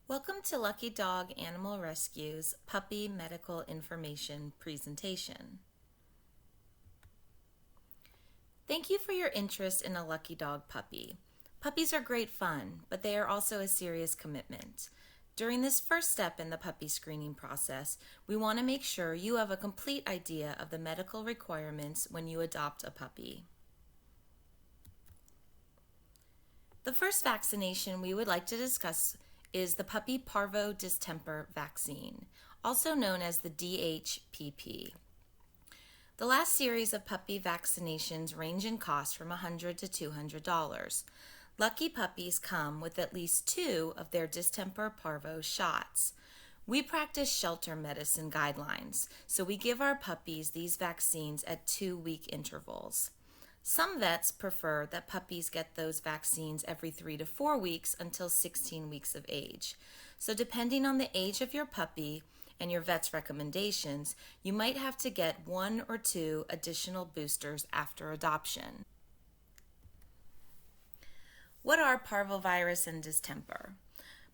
Welcome to Lucky Dog Animal Rescue's Puppy Medical Information presentation. Thank you for your interest in a Lucky Dog puppy. Puppies are great fun, but they are also a serious commitment. During this first step in the puppy screening process, we want to make sure you have a complete idea of the medical requirements when you adopt a puppy. The first vaccination we would like to discuss is the puppy parvo distemper vaccine, also known as the DHPP. The last series of puppy vaccinations range in cost from $100 to $200. Lucky puppies come with at least 2 of their distemper parvo shots. We practice shelter medicine guidelines, so we give our puppies these vaccines at 2-week intervals. Some vets prefer that puppies get those vaccines every 3 to 4 weeks until 16 weeks of age. So depending on the age of your puppy and your vet's recommendations, you might have to get 1 or 2 additional boosters after adoption. What are parvovirus and distemper?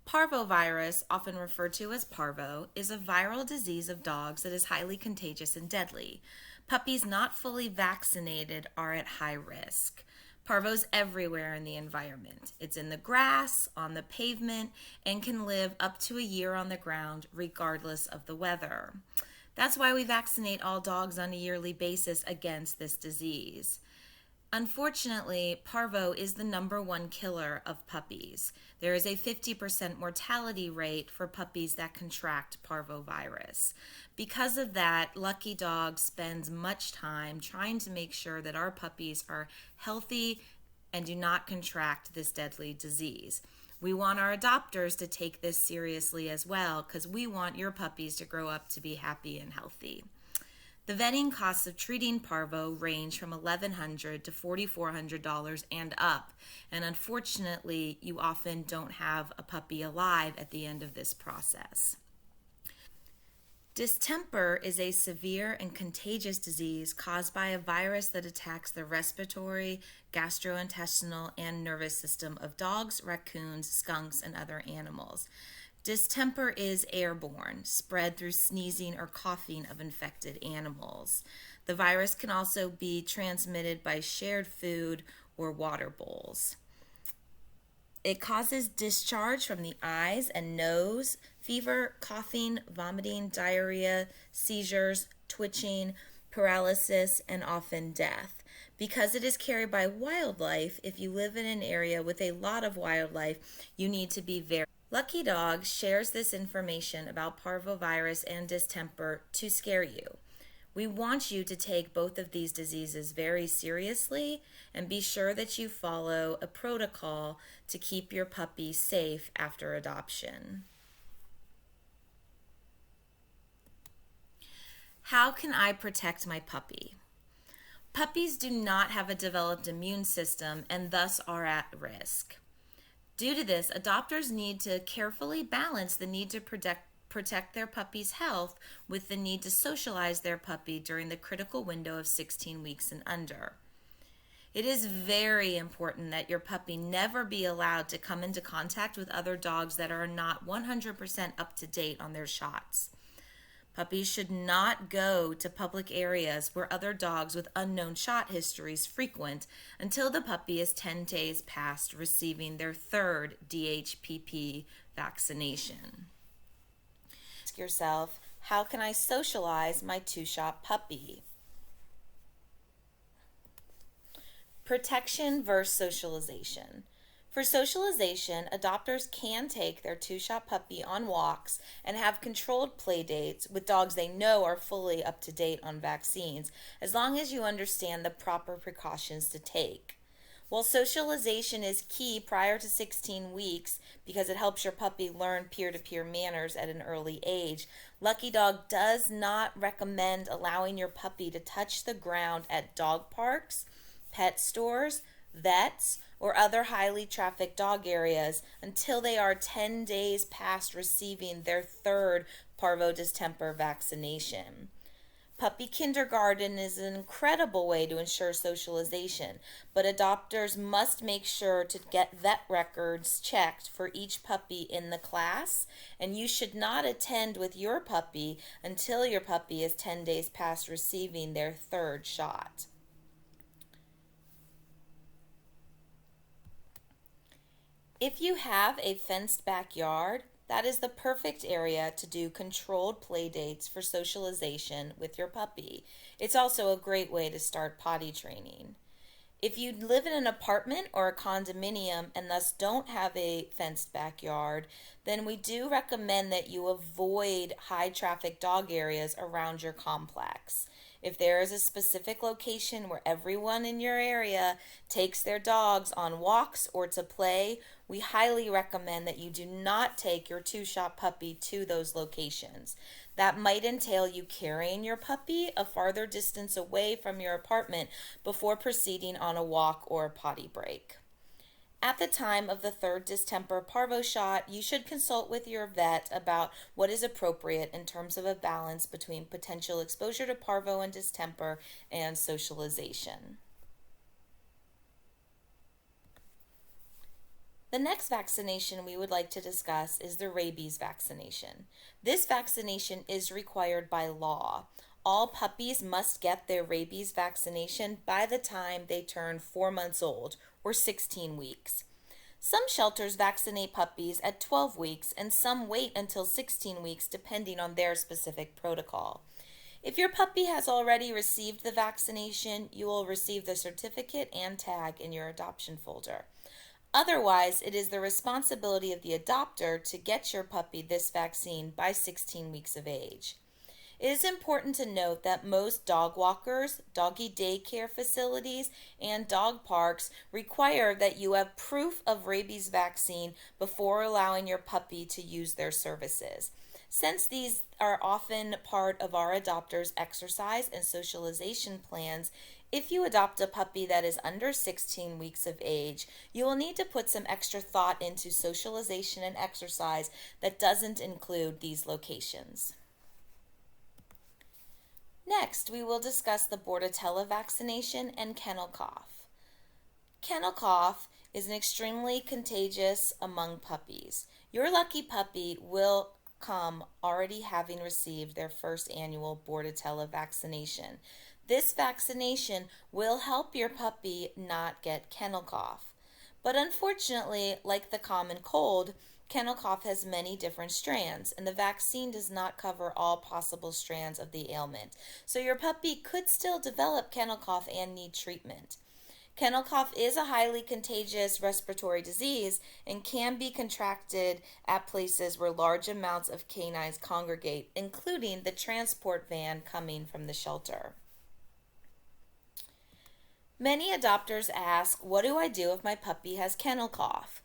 Parvovirus, often referred to as parvo, is a viral disease of dogs that is highly contagious and deadly. Puppies not fully vaccinated are at high risk. Parvo's everywhere in the environment. It's in the grass, on the pavement, and can live up to a year on the ground regardless of the weather. That's why we vaccinate all dogs on a yearly basis against this disease. Unfortunately, parvo is the #1 killer of puppies. There is a 50% mortality rate for puppies that contract parvovirus. Because of that, Lucky Dog spends much time trying to make sure that our puppies are healthy and do not contract this deadly disease. We want our adopters to take this seriously as well, because we want your puppies to grow up to be happy and healthy. The vetting costs of treating parvo range from $1,100 to $4,400 and up, and unfortunately, you often don't have a puppy alive at the end of this process. Distemper is a severe and contagious disease caused by a virus that attacks the respiratory, gastrointestinal, and nervous system of dogs, raccoons, skunks, and other animals. Distemper is airborne, spread through sneezing or coughing of infected animals. The virus can also be transmitted by shared food or water bowls. It causes discharge from the eyes and nose, fever, coughing, vomiting, diarrhea, seizures, twitching, paralysis, and often death. Because it is carried by wildlife, if you live in an area with a lot of wildlife, you need to be very Lucky Dog shares this information about parvovirus and distemper to scare you. We want you to take both of these diseases very seriously and be sure that you follow a protocol to keep your puppy safe after adoption. How can I protect my puppy? Puppies do not have a developed immune system and thus are at risk. Due to this, adopters need to carefully balance the need to protect their puppy's health with the need to socialize their puppy during the critical window of 16 weeks and under. It is very important that your puppy never be allowed to come into contact with other dogs that are not 100% up to date on their shots. Puppies should not go to public areas where other dogs with unknown shot histories frequent until the puppy is 10 days past receiving their 3rd DHPP vaccination. Ask yourself, how can I socialize my 2-shot puppy? Protection versus socialization. For socialization, adopters can take their 2-shot puppy on walks and have controlled play dates with dogs they know are fully up to date on vaccines, as long as you understand the proper precautions to take. While socialization is key prior to 16 weeks because it helps your puppy learn peer-to-peer manners at an early age, Lucky Dog does not recommend allowing your puppy to touch the ground at dog parks, pet stores, vets, or other highly trafficked dog areas until they are 10 days past receiving their 3rd parvo distemper vaccination. Puppy kindergarten is an incredible way to ensure socialization, but adopters must make sure to get vet records checked for each puppy in the class, and you should not attend with your puppy until your puppy is 10 days past receiving their third shot. If you have a fenced backyard, that is the perfect area to do controlled play dates for socialization with your puppy. It's also a great way to start potty training. If you live in an apartment or a condominium and thus don't have a fenced backyard, then we do recommend that you avoid high traffic dog areas around your complex. If there is a specific location where everyone in your area takes their dogs on walks or to play, we highly recommend that you do not take your two-shot puppy to those locations. That might entail you carrying your puppy a farther distance away from your apartment before proceeding on a walk or a potty break. At the time of the third distemper parvo shot, you should consult with your vet about what is appropriate in terms of a balance between potential exposure to parvo and distemper and socialization. The next vaccination we would like to discuss is the rabies vaccination. This vaccination is required by law. All puppies must get their rabies vaccination by the time they turn 4 months old, or 16 weeks. Some shelters vaccinate puppies at 12 weeks and some wait until 16 weeks depending on their specific protocol. If your puppy has already received the vaccination, you will receive the certificate and tag in your adoption folder. Otherwise, it is the responsibility of the adopter to get your puppy this vaccine by 16 weeks of age. It is important to note that most dog walkers, doggy daycare facilities, and dog parks require that you have proof of rabies vaccine before allowing your puppy to use their services. Since these are often part of our adopters' exercise and socialization plans, if you adopt a puppy that is under 16 weeks of age, you will need to put some extra thought into socialization and exercise that doesn't include these locations. Next, we will discuss the Bordetella vaccination and kennel cough. Kennel cough is an extremely contagious among puppies. Your lucky puppy will come already having received their first annual Bordetella vaccination. This vaccination will help your puppy not get kennel cough. But unfortunately, like the common cold, kennel cough has many different strands, and the vaccine does not cover all possible strands of the ailment. So your puppy could still develop kennel cough and need treatment. Kennel cough is a highly contagious respiratory disease and can be contracted at places where large amounts of canines congregate, including the transport van coming from the shelter. Many adopters ask, what do I do if my puppy has kennel cough?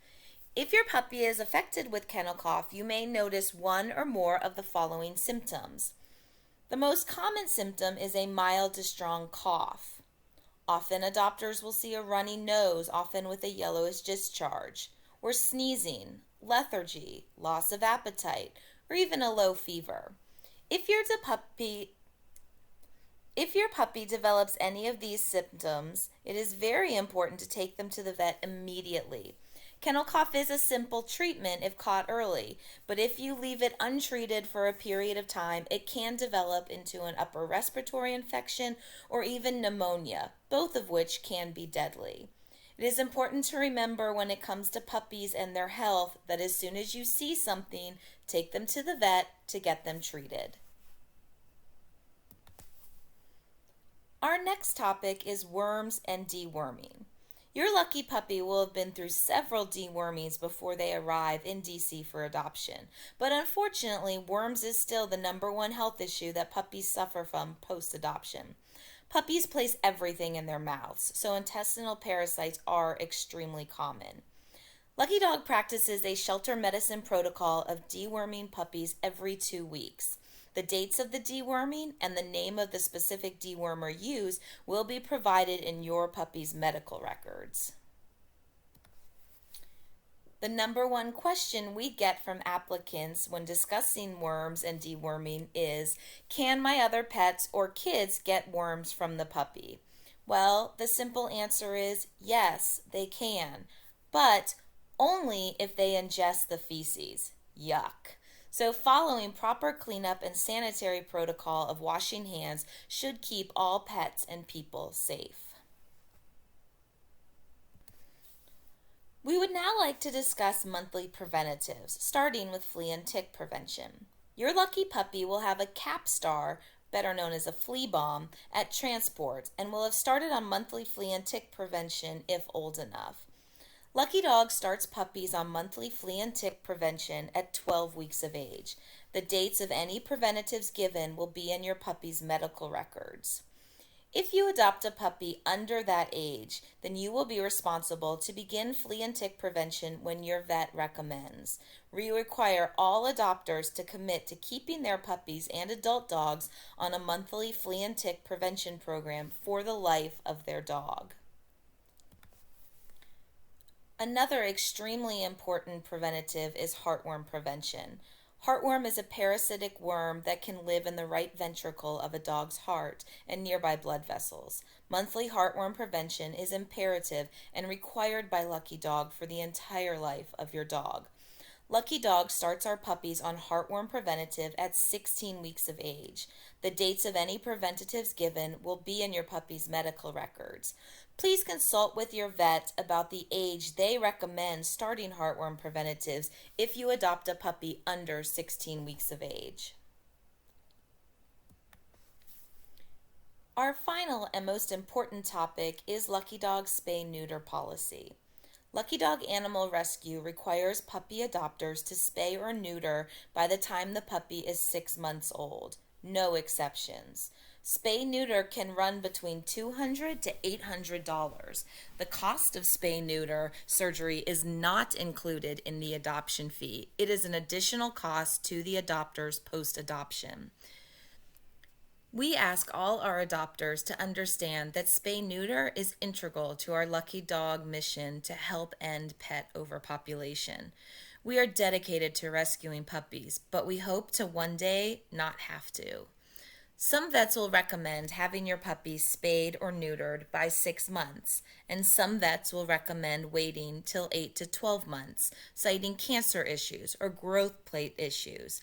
If your puppy is affected with kennel cough, you may notice one or more of the following symptoms. The most common symptom is a mild to strong cough. Often adopters will see a runny nose, often with a yellowish discharge, or sneezing, lethargy, loss of appetite, or even a low fever. If your puppy develops any of these symptoms, it is very important to take them to the vet immediately. Kennel cough is a simple treatment if caught early, but if you leave it untreated for a period of time, it can develop into an upper respiratory infection or even pneumonia, both of which can be deadly. It is important to remember when it comes to puppies and their health that as soon as you see something, take them to the vet to get them treated. Our next topic is worms and deworming. Your lucky puppy will have been through several dewormings before they arrive in DC for adoption, but unfortunately, worms is still the #1 health issue that puppies suffer from post-adoption. Puppies place everything in their mouths, so intestinal parasites are extremely common. Lucky Dog practices a shelter medicine protocol of deworming puppies every 2 weeks. The dates of the deworming and the name of the specific dewormer used will be provided in your puppy's medical records. The number one question we get from applicants when discussing worms and deworming is, can my other pets or kids get worms from the puppy? Well, the simple answer is yes, they can, but only if they ingest the feces. Yuck. So, following proper cleanup and sanitary protocol of washing hands should keep all pets and people safe. We would now like to discuss monthly preventatives, starting with flea and tick prevention. Your lucky puppy will have a Capstar, better known as a flea bomb, at transport and will have started on monthly flea and tick prevention if old enough. Lucky Dog starts puppies on monthly flea and tick prevention at 12 weeks of age. The dates of any preventatives given will be in your puppy's medical records. If you adopt a puppy under that age, then you will be responsible to begin flea and tick prevention when your vet recommends. We require all adopters to commit to keeping their puppies and adult dogs on a monthly flea and tick prevention program for the life of their dog. Another extremely important preventative is heartworm prevention. Heartworm is a parasitic worm that can live in the right ventricle of a dog's heart and nearby blood vessels. Monthly heartworm prevention is imperative and required by Lucky Dog for the entire life of your dog. Lucky Dog starts our puppies on heartworm preventative at 16 weeks of age. The dates of any preventatives given will be in your puppy's medical records. Please consult with your vet about the age they recommend starting heartworm preventatives if you adopt a puppy under 16 weeks of age. Our final and most important topic is Lucky Dog's spay-neuter policy. Lucky Dog Animal Rescue requires puppy adopters to spay or neuter by the time the puppy is 6 months old. No exceptions. Spay-neuter can run between $200 to $800. The cost of spay-neuter surgery is not included in the adoption fee. It is an additional cost to the adopters post-adoption. We ask all our adopters to understand that spay-neuter is integral to our Lucky Dog mission to help end pet overpopulation. We are dedicated to rescuing puppies, but we hope to one day not have to. Some vets will recommend having your puppy spayed or neutered by 6 months, and some vets will recommend waiting till 8 to 12 months, citing cancer issues or growth plate issues.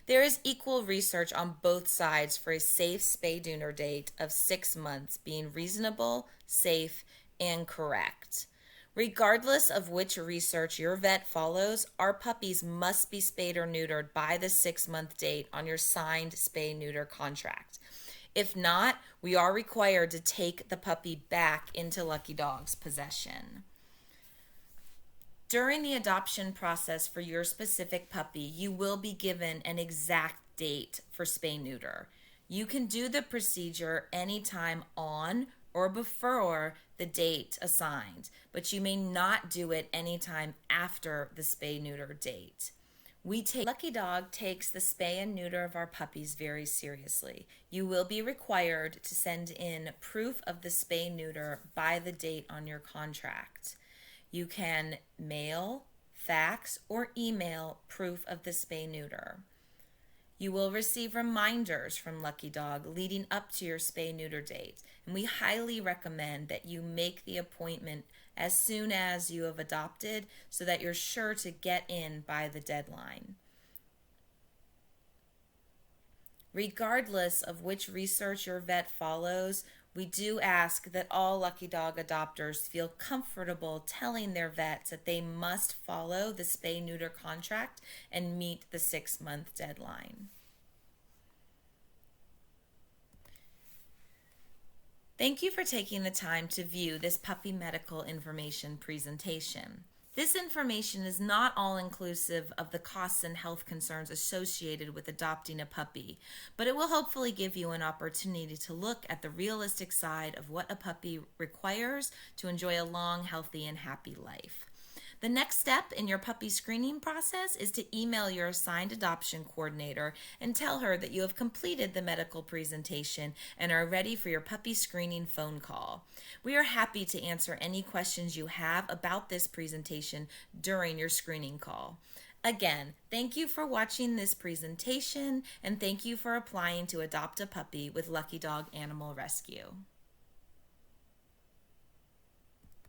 There is equal research on both sides for a safe spay-neuter date of 6 months being reasonable, safe, and correct. Regardless of which research your vet follows, our puppies must be spayed or neutered by the 6-month date on your signed spay-neuter contract. If not, we are required to take the puppy back into Lucky Dog's possession. During the adoption process for your specific puppy, you will be given an exact date for spay-neuter. You can do the procedure anytime on or before the date assigned, but you may not do it anytime after the spay-neuter date. Lucky Dog takes the spay and neuter of our puppies very seriously. You will be required to send in proof of the spay-neuter by the date on your contract. You can mail, fax, or email proof of the spay-neuter. You will receive reminders from Lucky Dog leading up to your spay-neuter date, and we highly recommend that you make the appointment as soon as you have adopted so that you're sure to get in by the deadline. Regardless of which research your vet follows, we do ask that all Lucky Dog adopters feel comfortable telling their vets that they must follow the spay-neuter contract and meet the 6-month deadline. Thank you for taking the time to view this puppy medical information presentation. This information is not all-inclusive of the costs and health concerns associated with adopting a puppy, but it will hopefully give you an opportunity to look at the realistic side of what a puppy requires to enjoy a long, healthy, and happy life. The next step in your puppy screening process is to email your assigned adoption coordinator and tell her that you have completed the medical presentation and are ready for your puppy screening phone call. We are happy to answer any questions you have about this presentation during your screening call. Again, thank you for watching this presentation and thank you for applying to adopt a puppy with Lucky Dog Animal Rescue.